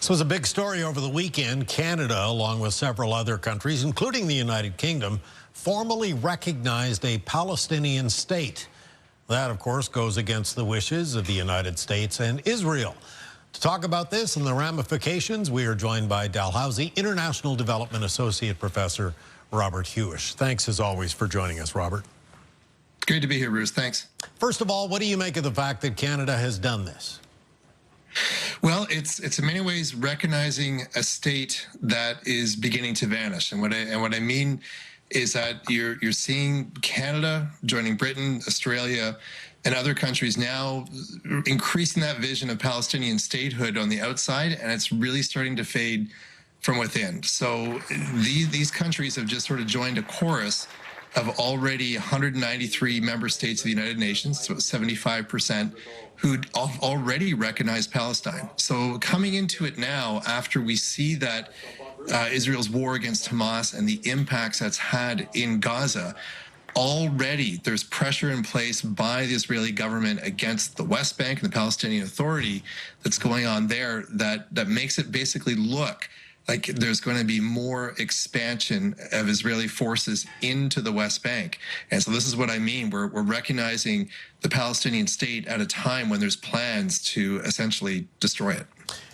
This was a big story over the weekend. Canada, along with several other countries, including the United Kingdom, formally recognized a Palestinian state. That, of course, goes against the wishes of the United States and Israel. To talk about this and the ramifications, we are joined by Dalhousie International Development Associate Professor Robert Huish. Thanks, as always, for joining us, Robert. Great to be here, Bruce. Thanks. First of all, what do you make of the fact that Canada has done this? Well, it's in many ways recognizing a state that is beginning to vanish, and what I mean is that you're seeing Canada joining Britain, Australia, and other countries now increasing that vision of Palestinian statehood on the outside, and it's really starting to fade from within. So these countries have just sort of joined a chorus of already 193 member states of the United Nations, so 75%, who already recognize Palestine. So coming into it now, after we see that Israel's war against Hamas and the impacts that's had in Gaza, already there's pressure in place by the Israeli government against the West Bank and the Palestinian Authority that's going on there that makes it basically look like there's going to be more expansion of Israeli forces into the West Bank. And so this is what I mean. We're recognizing the Palestinian state at a time when there's plans to essentially destroy it.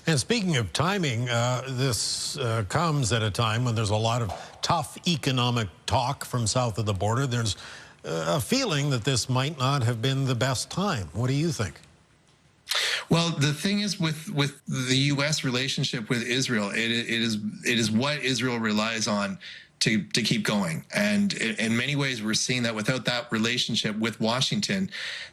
And speaking of timing, this comes at a time when there's a lot of tough economic talk from south of the border. There's a feeling that this might not have been the best time. What do you think? Well, the thing is with the U.S. relationship with Israel, it is what Israel relies on to keep going. And in many ways, we're seeing that without that relationship with Washington,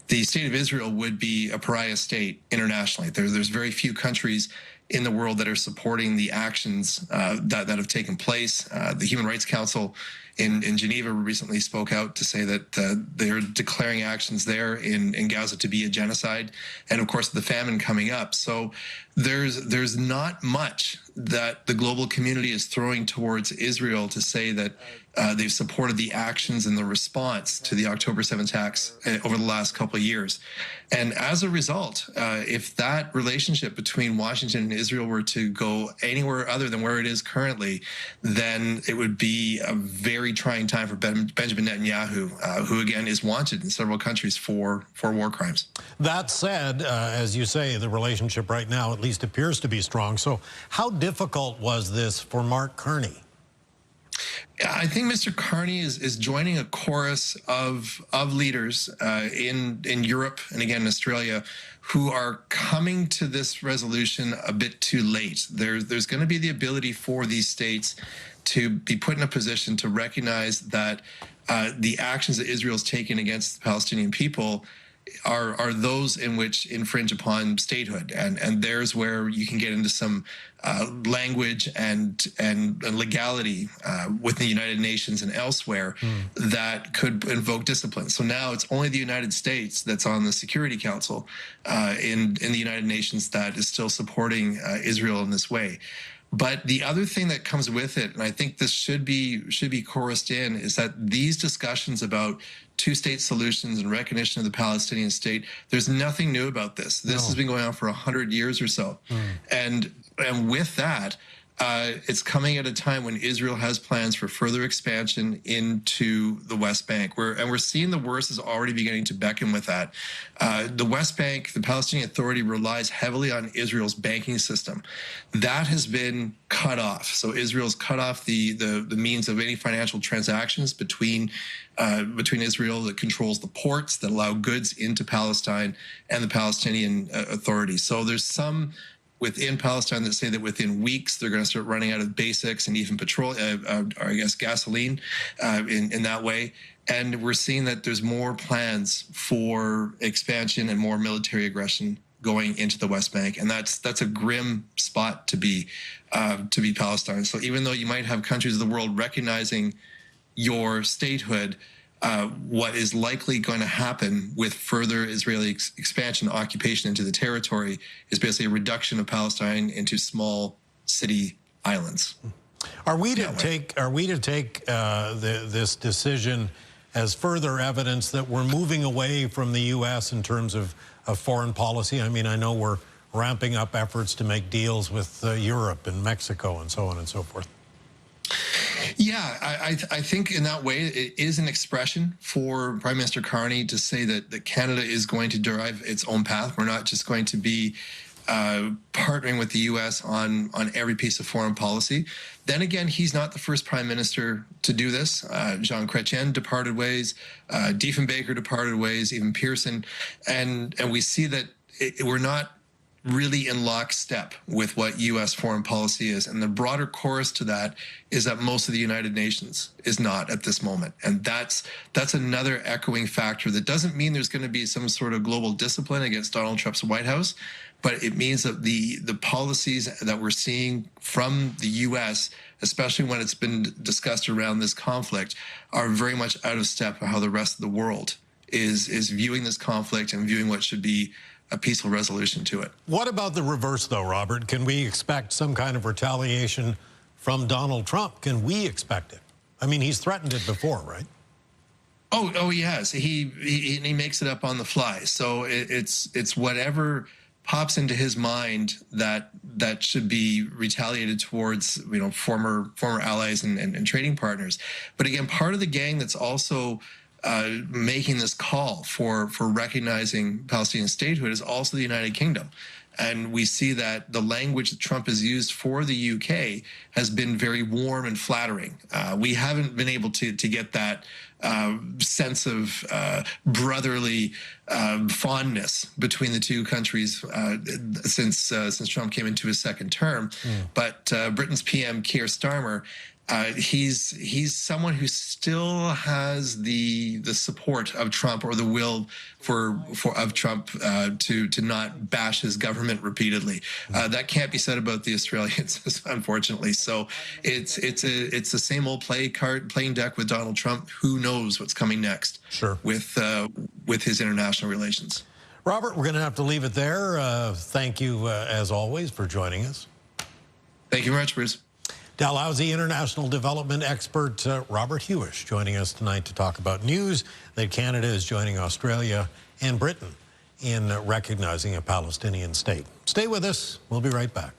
the state of Israel would be a pariah state internationally. There's very few countries in the world that are supporting the actions that have taken place. The Human Rights Council in Geneva recently spoke out to say that they're declaring actions there in Gaza to be a genocide, and of course the famine coming up. So there's not much that the global community is throwing towards Israel to say that they've supported the actions and the response to the October 7th attacks over the last couple of years. And as a result, if that relationship between Washington and Israel were to go anywhere other than where it is currently, then it would be a very trying time for Benjamin Netanyahu, who again is wanted in several countries for war crimes. That said, as you say, the relationship right now at least appears to be strong. So how difficult was this for Mark Carney? I think Mr. Carney is joining a chorus of leaders in Europe and again in Australia who are coming to this resolution a bit too late. There's going to be the ability for these states to be put in a position to recognize that the actions that Israel's taken against the Palestinian people are those in which infringe upon statehood, and there's where you can get into some language and legality within the United Nations and elsewhere that could invoke discipline. So now it's only the United States that's on the Security Council in the United Nations that is still supporting Israel in this way. But the other thing that comes with it, and I think this should be chorused in, is that these discussions about two-state solutions and recognition of the Palestinian state, there's nothing new about this. This has been going on for 100 years or so. And with that, it's coming at a time when Israel has plans for further expansion into the West Bank. We're seeing the worst is already beginning to beckon with that. The West Bank, the Palestinian Authority, relies heavily on Israel's banking system. That has been cut off. So Israel's cut off the means of any financial transactions between Israel that controls the ports that allow goods into Palestine and the Palestinian Authority. So there's some within Palestine that say that within weeks they're going to start running out of basics and even petrol, or I guess gasoline in that way. And we're seeing that there's more plans for expansion and more military aggression going into the West Bank, and that's a grim spot to be Palestine. So even though you might have countries of the world recognizing your statehood, what is likely going to happen with further Israeli expansion, occupation into the territory, is basically a reduction of Palestine into small city islands. Are we to take this decision as further evidence that we're moving away from the U.S. in terms of foreign policy? I mean, I know we're ramping up efforts to make deals with Europe and Mexico and so on and so forth. Yeah, I think in that way it is an expression for Prime Minister Carney to say that Canada is going to derive its own path. We're not just going to be partnering with the U.S. on every piece of foreign policy. Then again, he's not the first prime minister to do this. Jean Chrétien departed ways, Diefenbaker departed ways, even Pearson, and we see that we're not really in lockstep with what U.S. foreign policy is. And the broader chorus to that is that most of the United Nations is not at this moment. And that's another echoing factor that doesn't mean there's going to be some sort of global discipline against Donald Trump's White House, but it means that the policies that we're seeing from the U.S., especially when it's been discussed around this conflict, are very much out of step with how the rest of the world is viewing this conflict and viewing what should be a peaceful resolution to it. What about the reverse, though, Robert? Can we expect some kind of retaliation from Donald Trump? Can we expect it? I mean, he's threatened it before, right? Oh, he has. He makes it up on the fly. So it's whatever pops into his mind that should be retaliated towards, former allies and trading partners. But again, part of the gang that's also making this call for recognizing Palestinian statehood is also the United Kingdom. And we see that the language that Trump has used for the UK has been very warm and flattering. We haven't been able to get that sense of brotherly fondness between the two countries since Trump came into his second term. But Britain's PM Keir Starmer, he's someone who still has the support of Trump, or the will of Trump to not bash his government repeatedly. That can't be said about the Australians, unfortunately. So it's the same old playing deck with Donald Trump. Who knows what's coming next? Sure. With his international relations. Robert, we're going to have to leave it there. Thank you, as always, for joining us. Thank you very much, Bruce. Dalhousie international development expert Robert Huish joining us tonight to talk about news that Canada is joining Australia and Britain in recognizing a Palestinian state. Stay with us. We'll be right back.